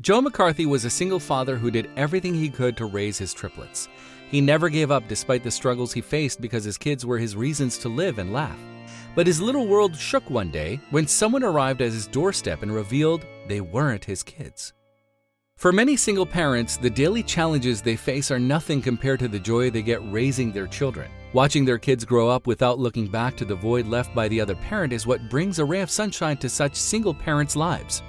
Joe McCarthy was a single father who did everything he could to raise his triplets. He never gave up despite the struggles he faced because his kids were his reasons to live and laugh. But his little world shook one day when someone arrived at his doorstep and revealed they weren't his kids. For many single parents, the daily challenges they face are nothing compared to the joy they get raising their children. Watching their kids grow up without looking back to the void left by the other parent is what brings a ray of sunshine to such single parents' lives.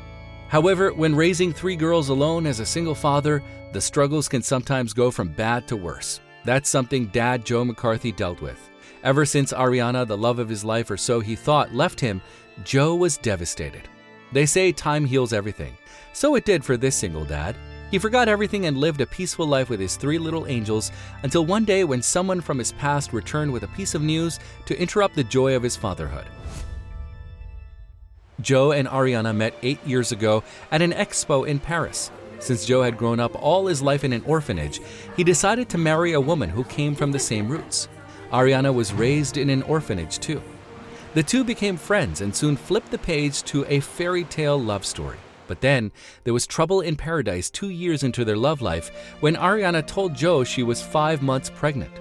However, when raising 3 girls alone as a single father, the struggles can sometimes go from bad to worse. That's something Dad Joe McCarthy dealt with. Ever since Ariana, the love of his life or so he thought, left him, Joe was devastated. They say time heals everything. So it did for this single dad. He forgot everything and lived a peaceful life with his 3 little angels until one day when someone from his past returned with a piece of news to interrupt the joy of his fatherhood. Joe and Ariana met 8 years ago at an expo in Paris. Since Joe had grown up all his life in an orphanage, he decided to marry a woman who came from the same roots. Ariana was raised in an orphanage too. The two became friends and soon flipped the page to a fairy tale love story. But then, there was trouble in paradise 2 years into their love life when Ariana told Joe she was 5 months pregnant.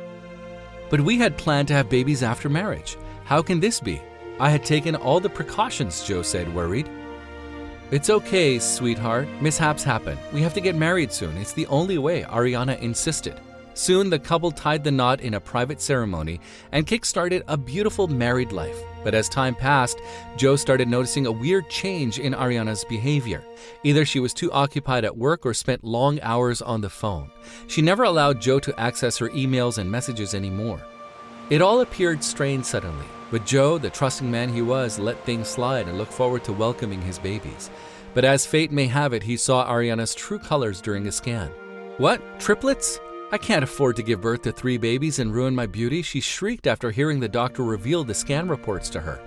"But we had planned to have babies after marriage. How can this be? I had taken all the precautions," Joe said, worried. "It's okay, sweetheart. Mishaps happen. We have to get married soon. It's the only way," Ariana insisted. Soon, the couple tied the knot in a private ceremony and kick-started a beautiful married life. But as time passed, Joe started noticing a weird change in Ariana's behavior. Either she was too occupied at work or spent long hours on the phone. She never allowed Joe to access her emails and messages anymore. It all appeared strange suddenly, but Joe, the trusting man he was, let things slide and looked forward to welcoming his babies. But as fate may have it, he saw Ariana's true colors during a scan. "What? Triplets? I can't afford to give birth to 3 babies and ruin my beauty," she shrieked after hearing the doctor reveal the scan reports to her.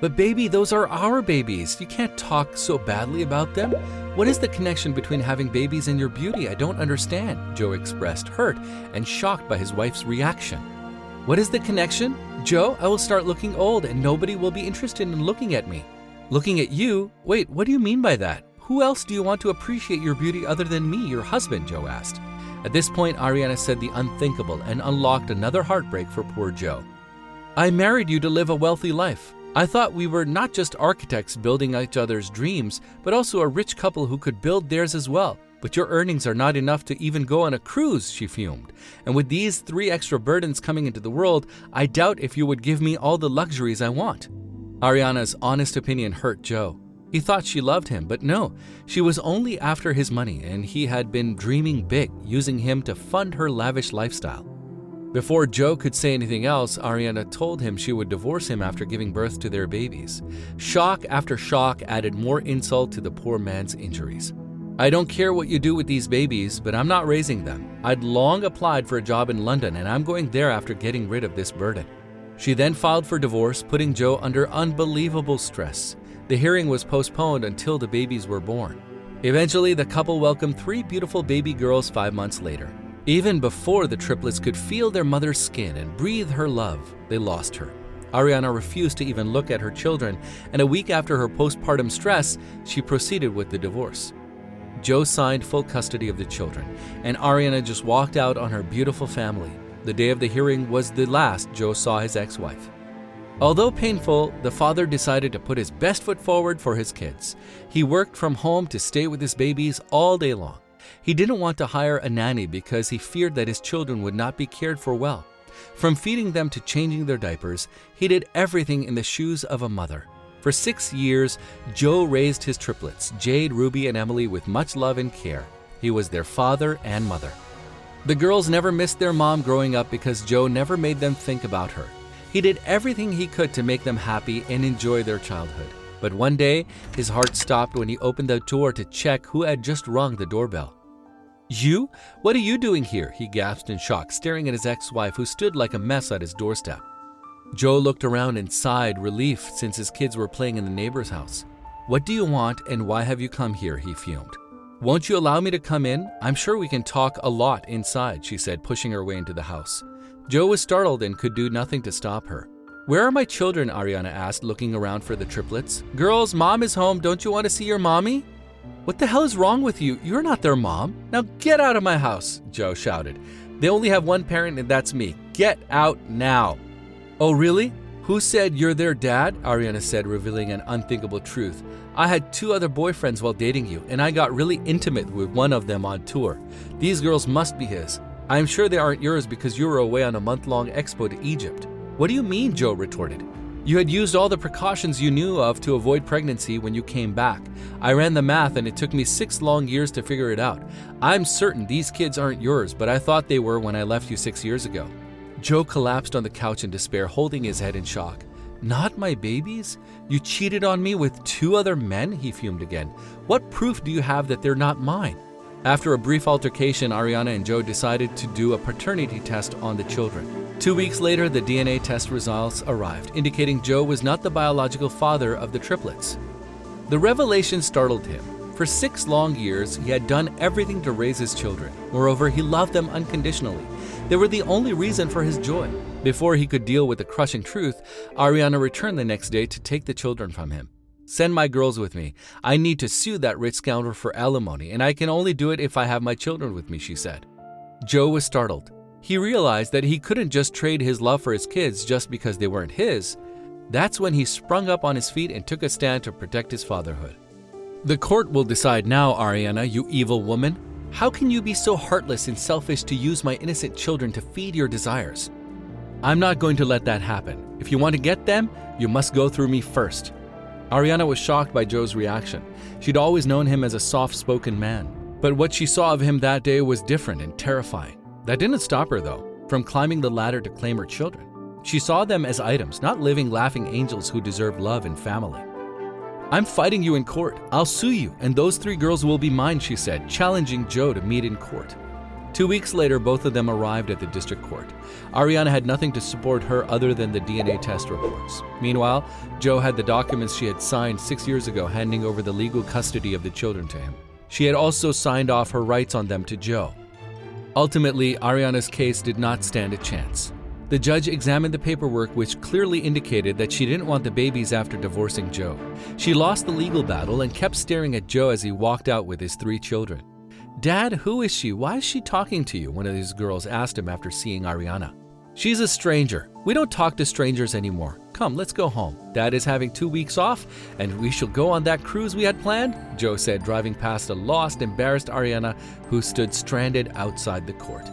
"But baby, those are our babies. You can't talk so badly about them. What is the connection between having babies and your beauty? I don't understand," Joe expressed, hurt and shocked by his wife's reaction. "What is the connection? Joe, I will start looking old and nobody will be interested in looking at me." "Looking at you? Wait, what do you mean by that? Who else do you want to appreciate your beauty other than me, your husband?" Joe asked. At this point, Ariana said the unthinkable and unlocked another heartbreak for poor Joe. "I married you to live a wealthy life. I thought we were not just architects building each other's dreams, but also a rich couple who could build theirs as well. But your earnings are not enough to even go on a cruise," she fumed. "And with these 3 extra burdens coming into the world, I doubt if you would give me all the luxuries I want." Ariana's honest opinion hurt Joe. He thought she loved him, but no, she was only after his money and he had been dreaming big, using him to fund her lavish lifestyle. Before Joe could say anything else, Ariana told him she would divorce him after giving birth to their babies. Shock after shock added more insult to the poor man's injuries. "I don't care what you do with these babies, but I'm not raising them. I'd long applied for a job in London and I'm going there after getting rid of this burden." She then filed for divorce, putting Joe under unbelievable stress. The hearing was postponed until the babies were born. Eventually, the couple welcomed 3 beautiful baby girls 5 months later. Even before the triplets could feel their mother's skin and breathe her love, they lost her. Ariana refused to even look at her children, and a week after her postpartum stress, she proceeded with the divorce. Joe signed full custody of the children, and Ariana just walked out on her beautiful family. The day of the hearing was the last Joe saw his ex-wife. Although painful, the father decided to put his best foot forward for his kids. He worked from home to stay with his babies all day long. He didn't want to hire a nanny because he feared that his children would not be cared for well. From feeding them to changing their diapers, he did everything in the shoes of a mother. For 6 years, Joe raised his triplets, Jade, Ruby, and Emily, with much love and care. He was their father and mother. The girls never missed their mom growing up because Joe never made them think about her. He did everything he could to make them happy and enjoy their childhood. But one day, his heart stopped when he opened the door to check who had just rung the doorbell. "You? What are you doing here?" he gasped in shock, staring at his ex-wife who stood like a mess at his doorstep. Joe looked around and sighed relief since his kids were playing in the neighbor's house. "What do you want and why have you come here?" he fumed. "Won't you allow me to come in? I'm sure we can talk a lot inside," she said, pushing her way into the house. Joe was startled and could do nothing to stop her. "Where are my children?" Ariana asked, looking around for the triplets. "Girls, Mom is home. Don't you want to see your mommy?" "What the hell is wrong with you? You're not their mom. Now get out of my house," Joe shouted. "They only have one parent and that's me. Get out now." "Oh, really? Who said you're their dad?" Ariana said, revealing an unthinkable truth. "I had 2 other boyfriends while dating you, and I got really intimate with one of them on tour. These girls must be his. I'm sure they aren't yours because you were away on a month-long expo to Egypt." "What do you mean?" Joe retorted. "You had used all the precautions you knew of to avoid pregnancy when you came back. I ran the math and it took me 6 long years to figure it out. I'm certain these kids aren't yours, but I thought they were when I left you 6 years ago." Joe collapsed on the couch in despair, holding his head in shock. "Not my babies? You cheated on me with 2 other men?" he fumed again. "What proof do you have that they're not mine?" After a brief altercation, Ariana and Joe decided to do a paternity test on the children. 2 weeks later, the DNA test results arrived, indicating Joe was not the biological father of the triplets. The revelation startled him. For 6 long years, he had done everything to raise his children. Moreover, he loved them unconditionally. They were the only reason for his joy. Before he could deal with the crushing truth, Ariana returned the next day to take the children from him. "Send my girls with me. I need to sue that rich scoundrel for alimony, and I can only do it if I have my children with me," she said. Joe was startled. He realized that he couldn't just trade his love for his kids just because they weren't his. That's when he sprung up on his feet and took a stand to protect his fatherhood. "The court will decide now, Ariana, you evil woman. How can you be so heartless and selfish to use my innocent children to feed your desires? I'm not going to let that happen. If you want to get them, you must go through me first." Ariana was shocked by Joe's reaction. She'd always known him as a soft-spoken man. But what she saw of him that day was different and terrifying. That didn't stop her, though, from climbing the ladder to claim her children. She saw them as items, not living, laughing angels who deserve love and family. "I'm fighting you in court. I'll sue you, and those 3 girls will be mine," she said, challenging Joe to meet in court. 2 weeks later, both of them arrived at the district court. Ariana had nothing to support her other than the DNA test reports. Meanwhile, Joe had the documents she had signed 6 years ago, handing over the legal custody of the children to him. She had also signed off her rights on them to Joe. Ultimately, Ariana's case did not stand a chance. The judge examined the paperwork, which clearly indicated that she didn't want the babies after divorcing Joe. She lost the legal battle and kept staring at Joe as he walked out with his 3 children. "Dad, who is she? Why is she talking to you?" one of these girls asked him after seeing Ariana. "She's a stranger. We don't talk to strangers anymore. Come, let's go home. Dad is having 2 weeks off, and we shall go on that cruise we had planned," Joe said, driving past a lost, embarrassed Ariana who stood stranded outside the court.